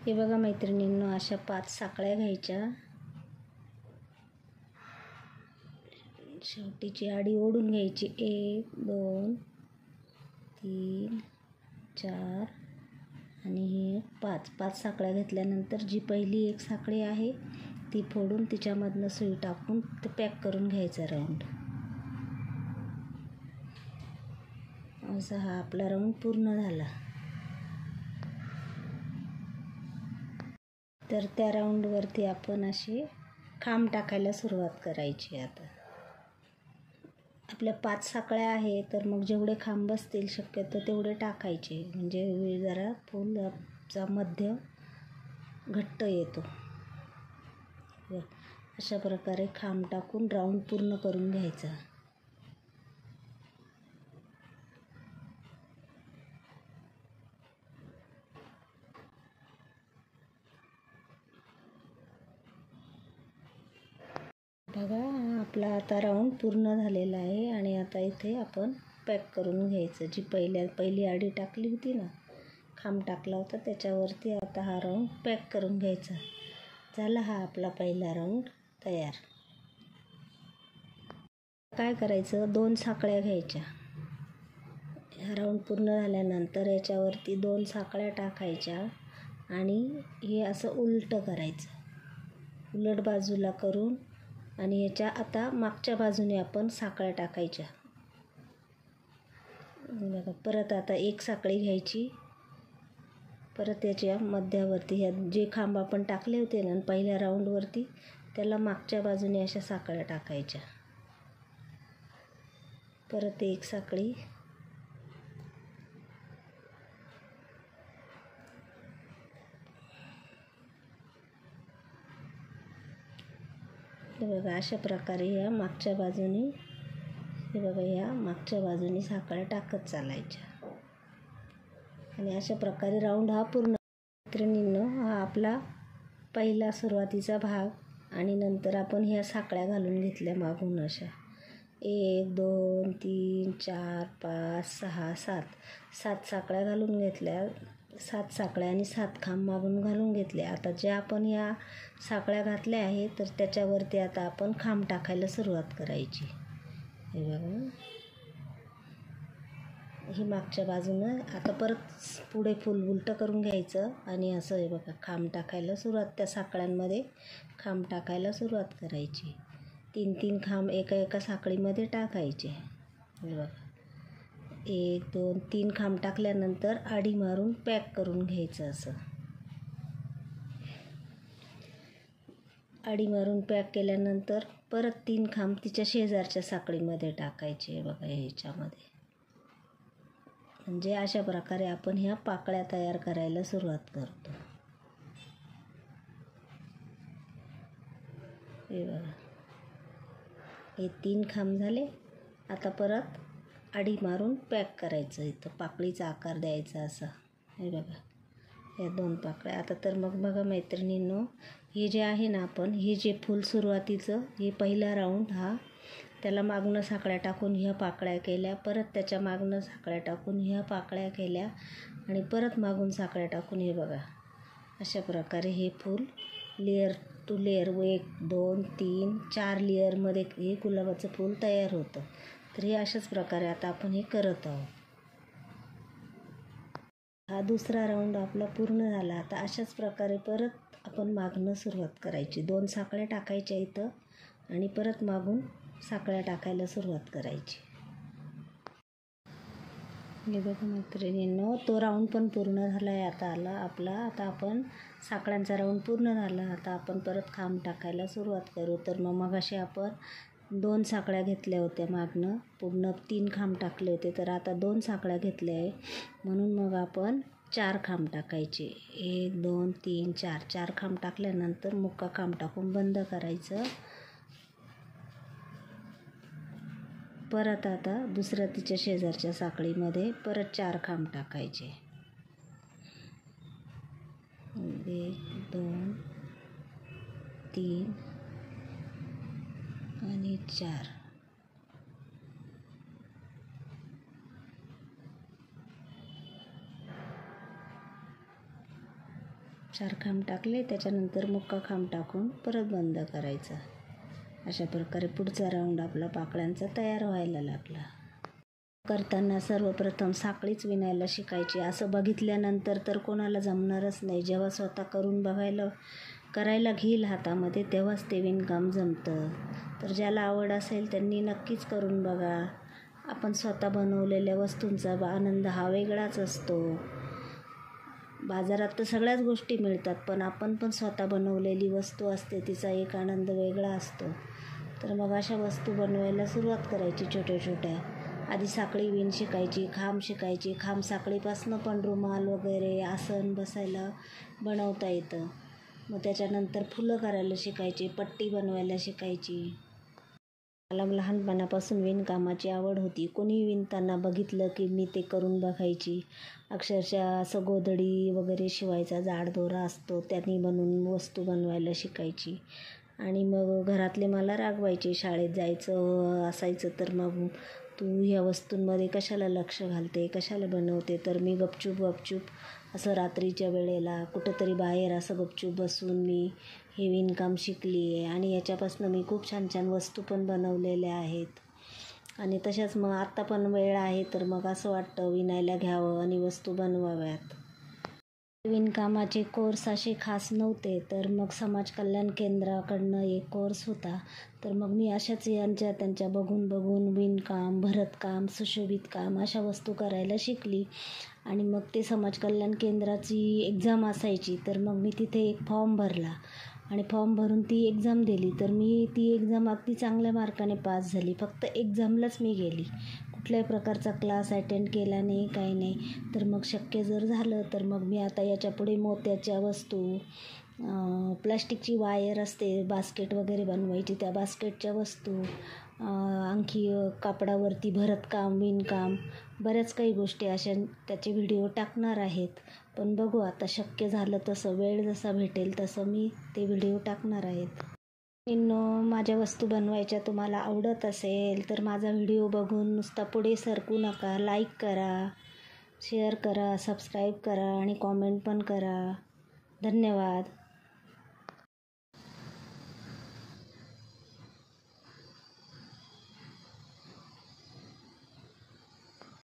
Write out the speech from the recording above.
हे बघा मैत्रिणींनो, अशा 5 साखळ्या घ्यायच्या. शेवटीची आडी ओढून घ्यायची. 1 2 3 4 आणि हे 5 साखळ्या घेतल्यानंतर जी पहिली एक साखळी आहे ती फोडून तिच्यामधनं सुई टाकून ते पॅक करून घ्यायचा राऊंड. असा हा आपला राऊंड पूर्ण झाला. तर त्या राऊंडवरती आपण असे खांब टाकायला सुरुवात करायची. आता आपल्या 5 साखळ्या आहे तर मग जेवढे खांब बसतील शक्यतो तेवढे टाकायचे, म्हणजे जरा फुलाचा मध्य घट्ट येतो. अशा प्रकारे खांब टाकून राऊंड पूर्ण करून घ्यायचा. बघा, आपला आता राऊंड पूर्ण झालेला आहे आणि आता इथे आपण पॅक करून घ्यायचं. जी पहिली आडी टाकली होती ना, खांब टाकला होता त्याच्यावरती आता हा राऊंड पॅक करून घ्यायचा. झाला हा आपला पहिला राऊंड तयार. काय करायचं, 2 साखळ्या घ्यायच्या. हा राऊंड पूर्ण झाल्यानंतर याच्यावरती 2 साखळ्या टाकायच्या आणि हे असं उलटं करायचं, उलट बाजूला करून. आणि याच्या आता मागच्या बाजूने आपण साखळ्या टाकायच्या. बघा, परत आता एक साखळी घ्यायची. परत याच्या मध्यावरती ह्या जे खांब आपण टाकले होते ना पहिल्या राऊंडवरती, त्याला मागच्या बाजूने अशा साखळ्या टाकायच्या. परत एक साखळी, हे बघा अशा प्रकारे या मागच्या बाजूने, हे बघा या मागच्या बाजूने साखळ्या टाकत चालायच्या. आणि अशा प्रकारे राऊंड हा पूर्ण. मैत्रिणींनो, हा आपला पहिला सुरुवातीचा भाग. आणि नंतर आपण ह्या साखळ्या घालून घेतल्या मागून अशा 1 2 3 4 5 6 7 साखळ्या घालून घेतल्या. 7 साखळ्या आणि 7 खांब मागून घालून घेतले. आता ज्या आपण ह्या साखळ्या घातल्या आहेत तर त्याच्यावरती आता आपण खांब टाकायला सुरुवात करायची. हे बघा, ही मागच्या बाजूनं आता परत पुढे फुल उलटं करून घ्यायचं आणि असं हे बघा खांब टाकायला सुरुवात, त्या साखळ्यांमध्ये खांब टाकायला सुरुवात करायची. 3 खांब एका साखळीमध्ये टाकायचे. हे बघा 1 2 3 खांब टाकल्यानंतर आडी मारून पॅक करून घ्यायचं. असं आडी मारून पॅक केल्यानंतर परत 3 खांब तिच्या शेजारच्या साखळीमध्ये टाकायचे. बघा ह्याच्यामध्ये, म्हणजे अशा प्रकारे आपण ह्या पाकळ्या तयार करायला सुरुवात करतो. हे बघा, हे 3 खांब झाले. आता परत आडी मारून पॅक करायचं, इथं पाकळीचा आकार द्यायचा असा. हे बघा या 2 पाकळ्या. आता तर मग बघा मैत्रिणींनो, हे जे आहे ना आपण हे जे फूल सुरुवातीचं हे पहिला राऊंड हा, त्याला मागून साखळ्या टाकून ह्या पाकळ्या केल्या, परत त्याच्या मागून साखळ्या टाकून ह्या पाकळ्या केल्या आणि परत मागून साखळ्या टाकून, हे बघा अशा प्रकारे हे फूल लेअर टू लेअर 1 2 3 4 लेअरमध्ये हे गुलाबाचं फूल तयार होतं. तर हे अशाच प्रकारे आता आपण हे करत आहोत. हा दुसरा राऊंड आपला पूर्ण झाला. आता अशाच प्रकारे परत आपण मागणं सुरुवात करायची. 2 साखळ्या टाकायच्या इथं आणि परत मागून साखळ्या टाकायला सुरुवात करायची. हे बघा मैत्रिणींनो, तो राऊंड पण पूर्ण झाला आहे. आता आला आपला, आता आपण साखळ्यांचा राऊंड पूर्ण झाला. आता आपण परत खांब टाकायला सुरुवात करू. तर मगाशी आपण 2 साखळ्या घेतल्या होत्या मागणं, पूर्ण 3 खांब टाकले होते. तर आता 2 साखळ्या घेतल्या आहे म्हणून मग आपण 4 खांब टाकायचे. 1 2 3 4 खांब टाकल्यानंतर मुक्का खांब टाकून बंद करायचं. परत आता दुसऱ्या तिच्या शेजारच्या साखळीमध्ये परत 4 खांब टाकायचे. 1 2 3 आणि 4. 4 खांब टाकले, त्याच्यानंतर मुक्का खांब टाकून परत बंद करायचा. अशा प्रकारे पुढचा राऊंड आपला पाकळ्यांचा तयार व्हायला लागला. करताना सर्वप्रथम साखळीच विणायला शिकायची. असं बघितल्यानंतर तर कोणाला जमणारच नाही. जेव्हा स्वतः करून करायला घेईल हातामध्ये तेव्हाच ते विणकाम जमतं. तर ज्याला आवड असेल त्यांनी नक्कीच करून बघा. आपण स्वतः बनवलेल्या वस्तूंचा आनंद हा वेगळाच असतो. बाजारात तर सगळ्याच गोष्टी मिळतात, पण आपण पण स्वतः बनवलेली वस्तू असते तिचा एक आनंद वेगळा असतो. तर मग अशा वस्तू बनवायला सुरुवात करायची छोट्या-छोट्या. आधी साखळी विण शिकायची, खांब शिकायची. खांब साखळीपासून पण रुमाल वगैरे आसन बसायला बनवता येतं. मग त्याच्यानंतर फुलं करायला शिकायची, पट्टी बनवायला शिकायची. मला लहानपणापासून विणकामाची आवड होती. कोणी विणताना बघितलं की मी ते करून बघायची. अक्षरशः असं गोधडी वगैरे शिवायचा जाड दोरा असतो त्याने बनवून वस्तू बनवायला शिकायची. आणि मग घरातले मला रागवायचे. शाळेत जायचं असायचं तर मग तू ह्या वस्तूंमध्ये कशाला लक्ष घालते, कशाला बनवते. तर मी गपचूप असं रात्रीच्या वेळेला कुठंतरी बाहेर असं गपचूप बसून मी हे विणकाम शिकली आहे. आणि याच्यापासून मी खूप छान छान वस्तू पण बनवलेल्या आहेत. आणि तशाच मग आत्ता पण वेळ आहे तर मग असं वाटतं विणायला घ्यावं आणि वस्तू बनवाव्यात. विणकामाचे कोर्स असे खास नव्हते, तर मग समाज कल्याण केंद्राकडनं एक कोर्स होता. तर मग मी अशाच त्यांच्या बघून विणकाम, भरतकाम, सुशोभित काम अशा वस्तू करायला शिकली. आणि मग ते समाज कल्याण केंद्राची एक्झाम असायची, तर मग मी तिथे एक फॉर्म भरला आणि फॉर्म भरून ती एक्झाम दिली. तर मी ती एक्झाम अगदी चांगल्या मार्काने पास झाली. फक्त एक्झामलाच मी गेली, कुठल्याही प्रकारचा क्लास अटेंड केला नाही, काही नाही. तर मग शक्य जर झालं तर मग मी आता याच्यापुढे मोत्याच्या वस्तू, प्लास्टिकची वायर असते बास्केट वगैरे बनवायची, त्या बास्केटच्या वस्तू, आणखी कापडावरती भरतकाम, विणकाम, बऱ्याच काही गोष्टी अशा त्याचे व्हिडिओ टाकणार आहेत. पण बघू आता शक्य झालं तसं, वेळ जसा भेटेल तसं मी ते व्हिडिओ टाकणार आहेत. माझ्या वस्तू बनवायच्या तुम्हाला आवडत असेल तर माझा व्हिडिओ बघून नुसता पुढे सरकू नका. लाईक करा, शेअर करा, सबस्क्राईब करा आणि कॉमेंट पण करा. धन्यवाद.